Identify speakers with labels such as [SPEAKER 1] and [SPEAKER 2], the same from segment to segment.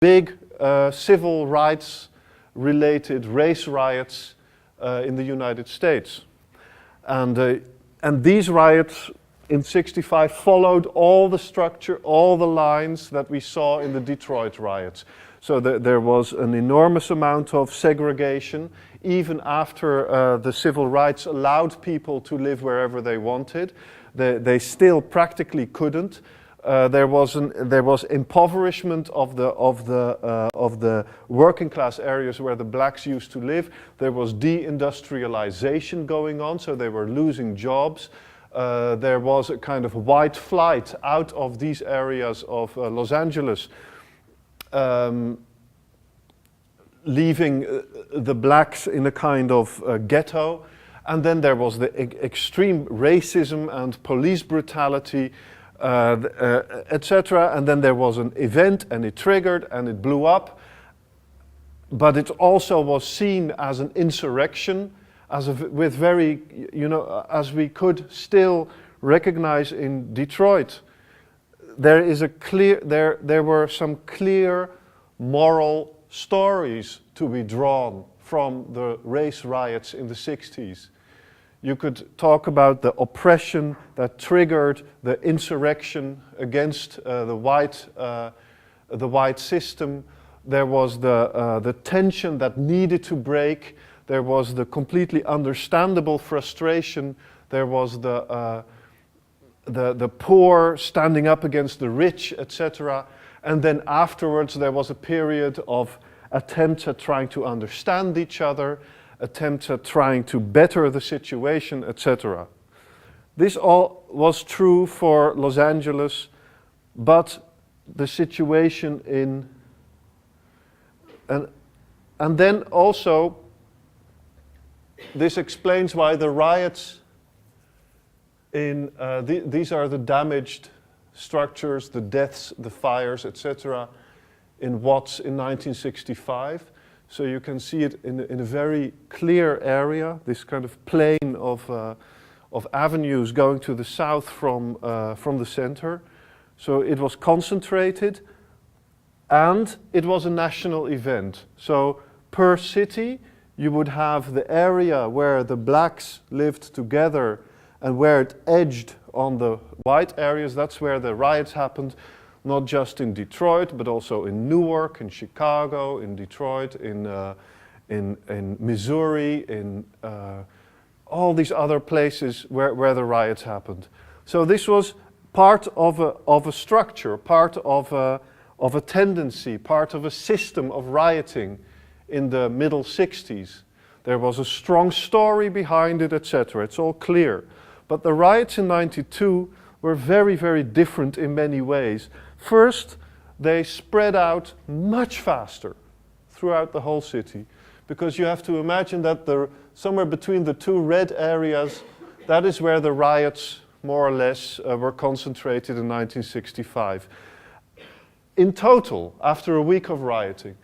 [SPEAKER 1] big civil rights related race riots in the United States. And these riots in '65 followed all the structure, all the lines that we saw in the Detroit riots. So there was an enormous amount of segregation, even after the civil rights allowed people to live wherever they wanted. They still practically couldn't. There was impoverishment of the working class areas where the blacks used to live. There was deindustrialization going on, so they were losing jobs. There was a kind of white flight out of these areas of Los Angeles, leaving the blacks in a kind of ghetto. And then there was the extreme racism and police brutality, etc. And then there was an event, and it triggered, and it blew up. But it also was seen as an insurrection, with very, as we could still recognize in Detroit. There were some clear moral stories to be drawn from the race riots in the '60s. You could talk about the oppression that triggered the insurrection against the white system. There was the tension that needed to break. There was the completely understandable frustration. There was the poor standing up against the rich, etc. And then afterwards there was a period of attempts at trying to understand each other, attempts at trying to better the situation, etc. This all was true for Los Angeles, but the situation in... And then also, this explains why the riots in... these are the damaged structures, the deaths, the fires, etc. in Watts in 1965. So you can see it in a very clear area, this kind of plain of avenues going to the south from the center. So it was concentrated, and it was a national event. So per city, you would have the area where the blacks lived together and where it edged on the white areas. That's where the riots happened, not just in Detroit, but also in Newark, in Chicago, in Detroit, in Missouri, in all these other places where the riots happened. So this was part of a structure, part of a tendency, part of a system of rioting in the middle '60s. There was a strong story behind it, etc. It's all clear. But the riots in '92 were very, very different in many ways. First, they spread out much faster throughout the whole city, because you have to imagine that somewhere between the two red areas, that is where the riots more or less were concentrated in 1965. In total, after a week of rioting,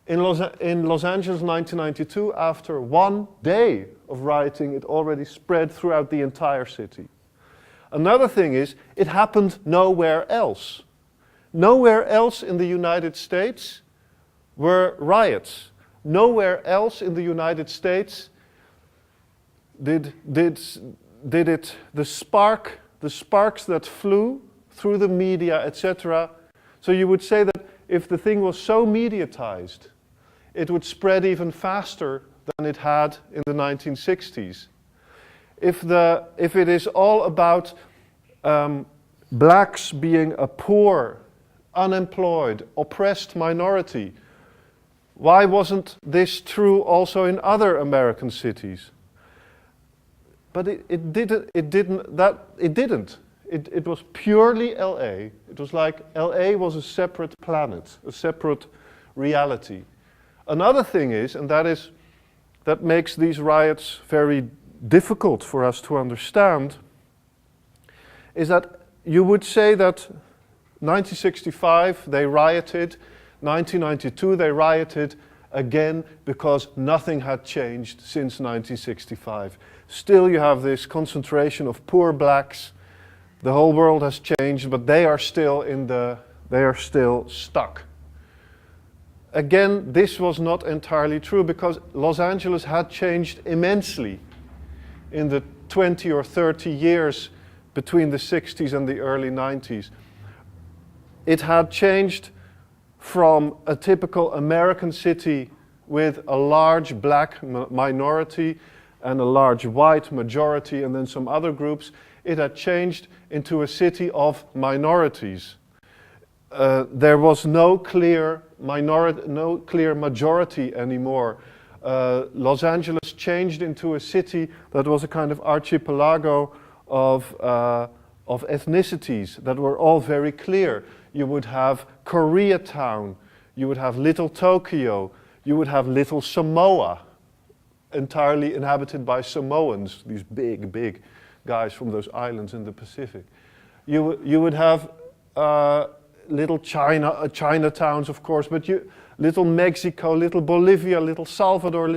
[SPEAKER 1] in Los Angeles 1992, after 1 day of rioting, it already spread throughout the entire city. Another thing is, it happened nowhere else. Nowhere else in the United States were riots. Nowhere else in the United States did it, the sparks that flew through the media, etc. So you would say that if the thing was so mediatized, it would spread even faster than it had in the 1960s. If it is all about blacks being a poor, unemployed, oppressed minority, why wasn't this true also in other American cities? But it didn't. It was purely LA. It was like LA was a separate planet, a separate reality. Another thing is, and that makes these riots very difficult for us to understand, is that you would say that 1965 they rioted, 1992 they rioted again because nothing had changed since 1965. Still you have this concentration of poor blacks. The whole world has changed, but they are still stuck. again, this was not entirely true because Los Angeles had changed immensely in the 20 or 30 years between the 60s and the early 90s. It had changed from a typical American city with a large black minority and a large white majority and then some other groups. It had changed into a city of minorities. There was no clear majority anymore. Los Angeles changed into a city that was a kind of archipelago of ethnicities that were all very clear. You would have Koreatown, you would have Little Tokyo, you would have Little Samoa, entirely inhabited by Samoans, these big guys from those islands in the Pacific. You would have little Chinatowns, of course, but little Mexico, little Bolivia, little Salvador,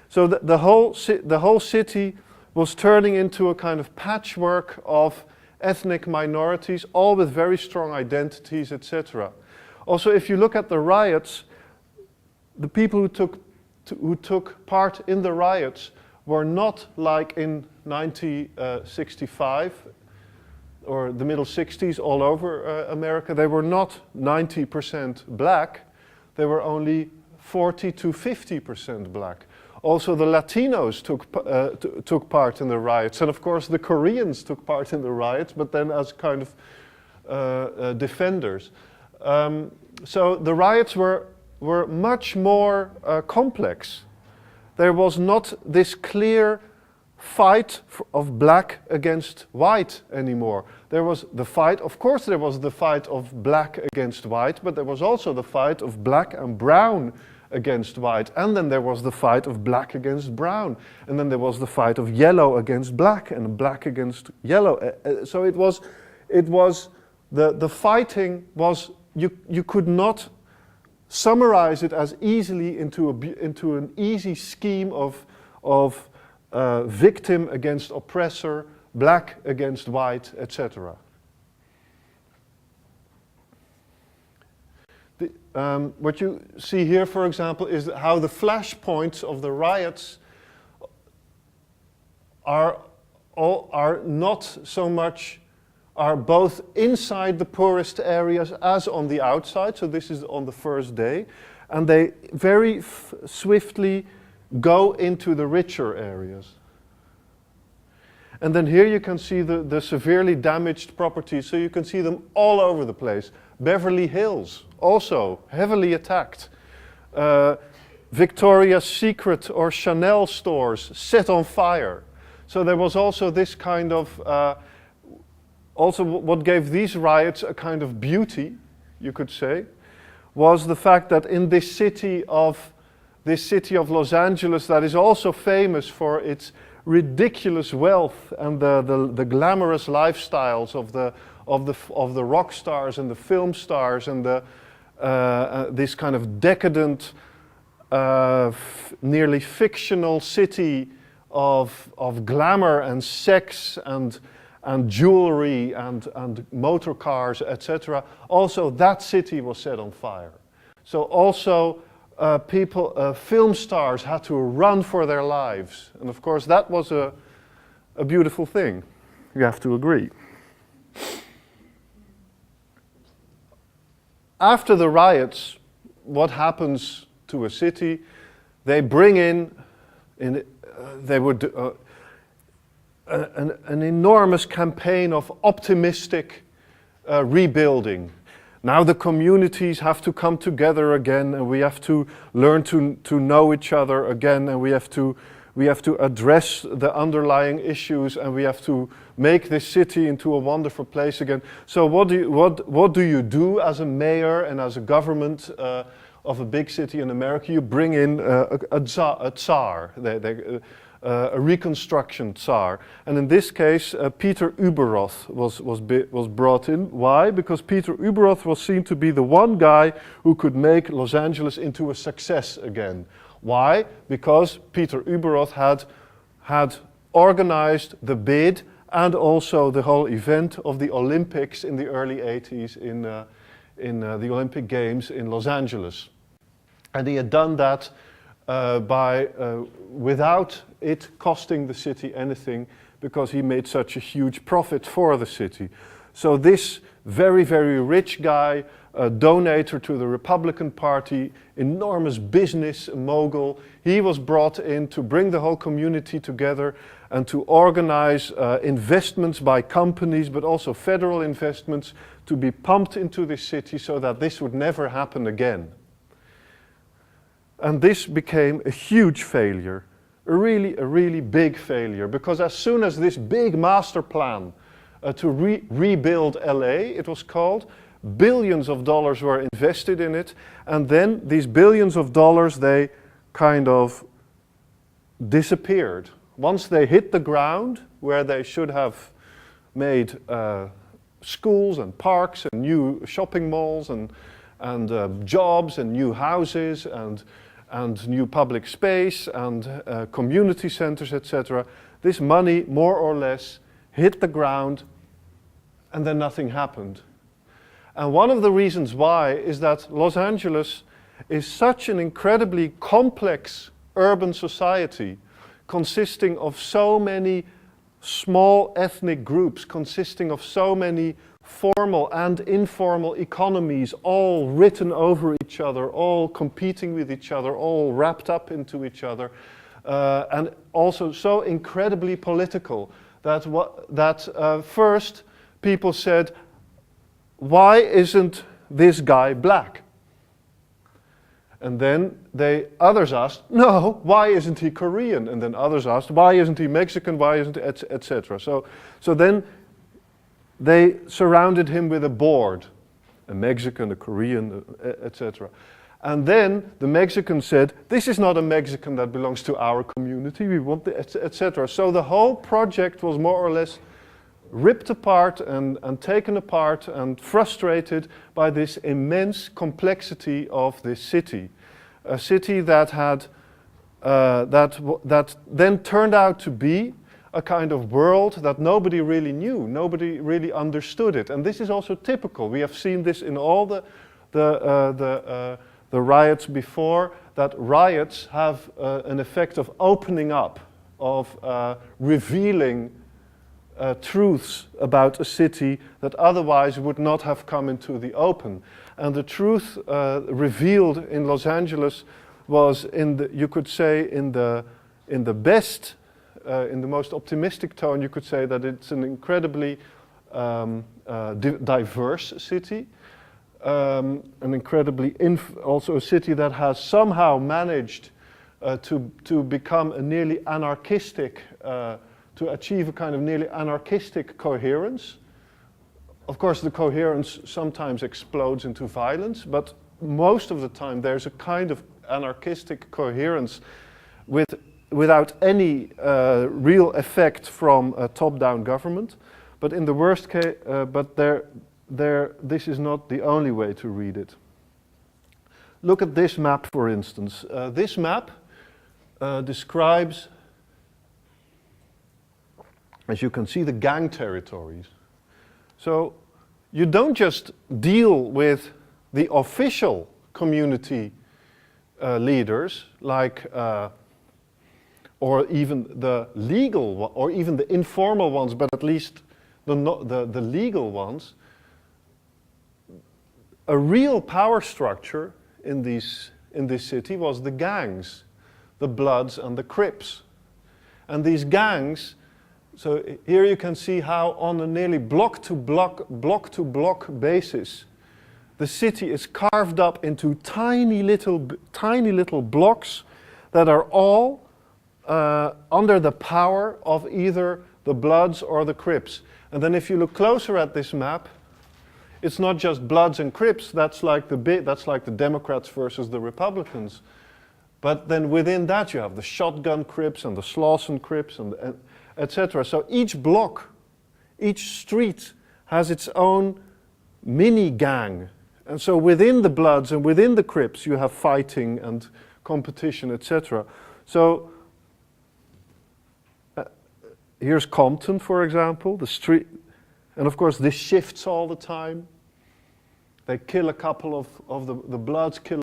[SPEAKER 1] so the whole city was turning into a kind of patchwork of ethnic minorities, all with very strong identities, etc. Also, if you look at the riots, the people who took part in the riots were not like in 1965 or the middle 60s all over America. They were not 90% black. They were only 40 to 50% black. Also, the Latinos took part in the riots, and of course the Koreans took part in the riots, but then as kind of defenders. So the riots were much more complex. There was not this clear fight of black against white anymore. There was the fight, of course there was the fight of black against white, but there was also the fight of black and brown against white, and then there was the fight of black against brown, and then there was the fight of yellow against black and black against yellow. So it was the fighting was, you could not summarize it as easily into an easy scheme of victim against oppressor, black against white, etc. What you see here, for example, is how the flashpoints of the riots are not so much, are both inside the poorest areas as on the outside. So this is on the first day, and they very swiftly go into the richer areas. And then here you can see the severely damaged properties, so you can see them all over the place. Beverly Hills, also heavily attacked. Victoria's Secret or Chanel stores set on fire. So there was also this kind of, also what gave these riots a kind of beauty, you could say, was the fact that in this city of Los Angeles, that is also famous for its ridiculous wealth and the glamorous lifestyles of the rock stars and the film stars and this kind of decadent, nearly fictional city of glamour and sex and jewelry and motor cars, etc. Also, that city was set on fire. So also film stars had to run for their lives. And of course, that was a beautiful thing. You have to agree. After the riots, what happens to a city? They bring they would an enormous campaign of optimistic rebuilding. Now the communities have to come together again, and we have to learn to know each other again, and we have to address the underlying issues, and we have to make this city into a wonderful place again. So what do you do as a mayor and as a government of a big city in America? You bring in a tsar. A reconstruction tsar. And in this case, Peter Ueberroth was brought in. Why? Because Peter Ueberroth was seen to be the one guy who could make Los Angeles into a success again. Why? Because Peter Ueberroth had organized the bid and also the whole event of the Olympics in the early 80s in the Olympic Games in Los Angeles. And he had done that without it costing the city anything, because he made such a huge profit for the city. So this very, very rich guy, a donator to the Republican Party, enormous business mogul, he was brought in to bring the whole community together and to organize investments by companies, but also federal investments, to be pumped into this city so that this would never happen again. And this became a huge failure, a really big failure, because as soon as this big master plan to rebuild LA, it was called, billions of dollars were invested in it, and then these billions of dollars, they kind of disappeared. Once they hit the ground, where they should have made schools and parks and new shopping malls and jobs and new houses and new public space and community centers, etc. This money, more or less, hit the ground, and then nothing happened. And one of the reasons why is that Los Angeles is such an incredibly complex urban society, consisting of so many small ethnic groups, consisting of so many formal and informal economies, all written over each other, all competing with each other, all wrapped up into each other, and also so incredibly political that first people said, why isn't this guy black? And then others asked, no, why isn't he Korean? And then others asked, why isn't he Mexican? Why isn't he, etc. So then they surrounded him with a board, a Mexican, a Korean, etc. And then the Mexican said, this is not a Mexican that belongs to our community, we want the, etc. So the whole project was more or less ripped apart and taken apart and frustrated by this immense complexity of this city. A city that had, that then turned out to be a kind of world that nobody really knew, nobody really understood it. And this is also typical. We have seen this in all the riots before, that riots have an effect of opening up, of revealing truths about a city that otherwise would not have come into the open. And the truth revealed in Los Angeles was, you could say, in the best, in the most optimistic tone, you could say that it's an incredibly diverse city, an incredibly also a city that has somehow managed to become a nearly anarchistic, to achieve a kind of nearly anarchistic coherence. Of course, the coherence sometimes explodes into violence, but most of the time there's a kind of anarchistic coherence without any real effect from a top-down government. But in the worst case, this is not the only way to read it. Look at this map, for instance. This map describes, as you can see, the gang territories. So you don't just deal with the official community leaders, like, or even the legal, or even the informal ones, but at least the legal ones. A real power structure in this city was the gangs, the Bloods and the Crips. And these gangs, so here you can see how on a nearly block to block basis, the city is carved up into tiny little blocks that are all under the power of either the Bloods or the Crips. And then if you look closer at this map, it's not just Bloods and Crips, that's like the Democrats versus the Republicans. But then within that you have the Shotgun Crips and the Slauson Crips and etc. So each block, each street has its own mini gang. And so within the Bloods and within the Crips you have fighting and competition, etc. So here's Compton, for example, the street. And of course this shifts all the time. They kill a couple of the Bloods, kill